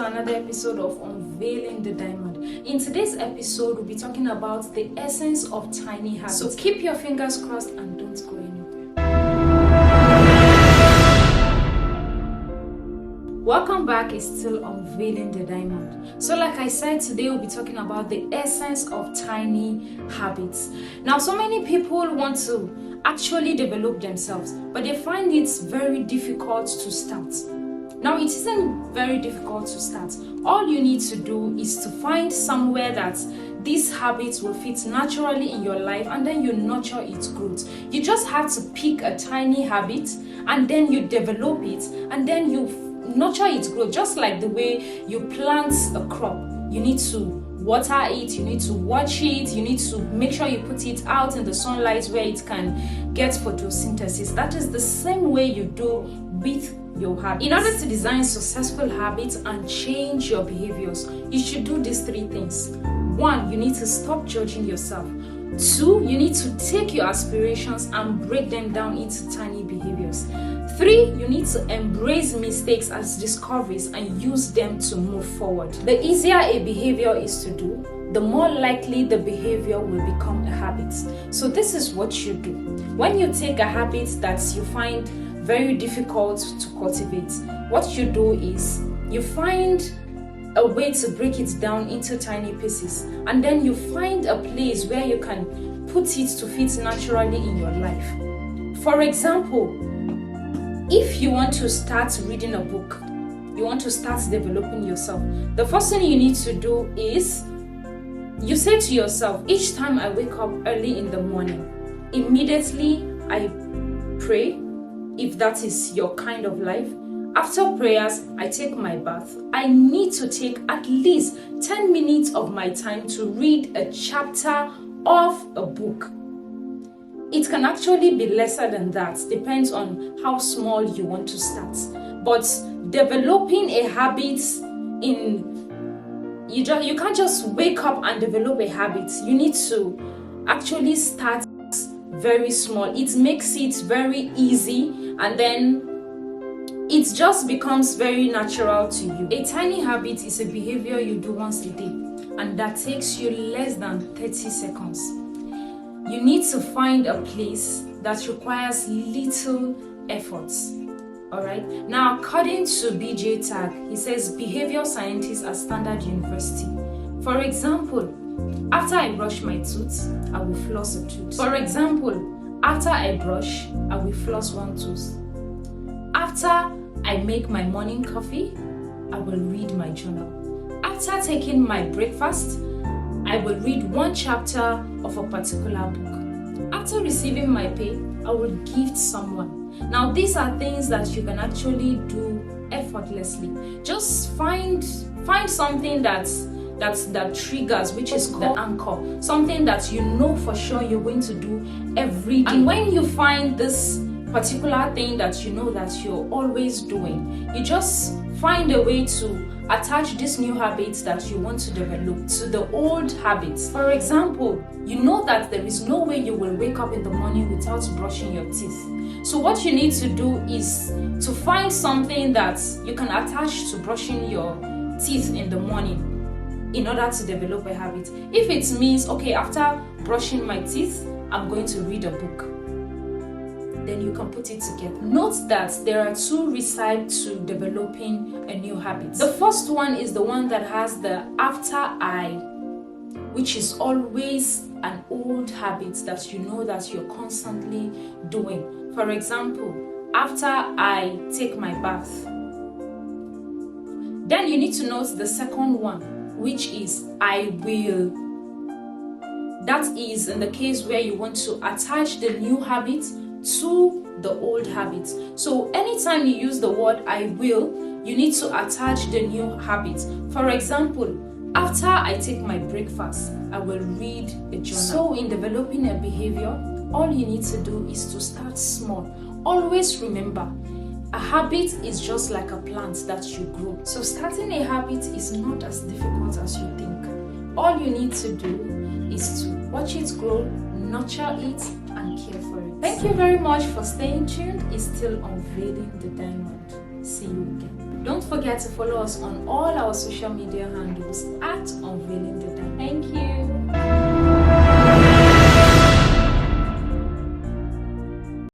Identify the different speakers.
Speaker 1: another episode of Unveiling the Diamond. In today's episode, we'll be talking about the essence of tiny habits. So keep your fingers crossed and don't go anywhere. Welcome back. It's still Unveiling the Diamond. So like I said, today we'll be talking about the essence of tiny habits. Now, so many people want to actually develop themselves, but they find it very difficult to start. Now, it isn't very difficult to start. All you need to do is to find somewhere that these habits will fit naturally in your life, and then you nurture its growth. You just have to pick a tiny habit and then you develop it, and then you nurture its growth. Just like the way you plant a crop, you need to water it, you need to watch it, you need to make sure you put it out in the sunlight where it can get photosynthesis. That is the same way you do with your habits. In order to design successful habits and change your behaviors, you should do these three things. 1, you need to stop judging yourself. 2, you need to take your aspirations and break them down into tiny behaviors. 3, you need to embrace mistakes as discoveries and use them to move forward. The easier a behavior is to do, the more likely the behavior will become a habit. So this is what you do. When you take a habit that you find very difficult to cultivate, what you do is you find a way to break it down into tiny pieces, and then you find a place where you can put it to fit naturally in your life. For example, if you want to start reading a book, you want to start developing yourself, the first thing you need to do is you say to yourself, each time I wake up early in the morning, immediately I pray. If that is your kind of life, after prayers, I take my bath. I need to take at least 10 minutes of my time to read a chapter of a book. It can actually be lesser than that, depends on how small you want to start. But developing a habit you can't just wake up and develop a habit. You need to actually start very small. It makes it very easy, and then it just becomes very natural to you. A tiny habit is a behavior you do once a day, and that takes you less than 30 seconds. You need to find a place that requires little efforts. Alright, now according to BJ Tag, he says behavior scientists at Standard University. For example, after I brush my teeth, I will floss a tooth. For example, after I brush, I will floss one tooth. After I make my morning coffee, I will read my journal. After taking my breakfast, I will read one chapter of a particular book. After receiving my pay, I will gift someone. Now, these are things that you can actually do effortlessly. Just find something that triggers, which is the anchor, something that you know for sure you're going to do every day. And when you find this particular thing that you know that you're always doing, you just find a way to attach this new habits that you want to develop to the old habits. For example, you know that there is no way you will wake up in the morning without brushing your teeth. So what you need to do is to find something that you can attach to brushing your teeth in the morning in order to develop a habit. If it means, okay, after brushing my teeth, I'm going to read a book, then you can put it together. Note that there are 2 recipes to developing a new habit. The first one is the one that has the after I, which is always an old habit that you know that you're constantly doing. For example, after I take my bath. Then you need to note the second one, which is I will. That is in the case where you want to attach the new habit to the old habit. So anytime you use the word I will, you need to attach the new habit. For example, after I take my breakfast, I will read a journal. So in developing a behavior, all you need to do is to start small. Always remember, a habit is just like a plant that you grow. So starting a habit is not as difficult as you think. All you need to do is to watch it grow, nurture it, and care for it. Thank you very much for staying tuned. It's still Unveiling the Diamond. See you again. Don't forget to follow us on all our social media handles at Unveiling the Diamond. Thank you.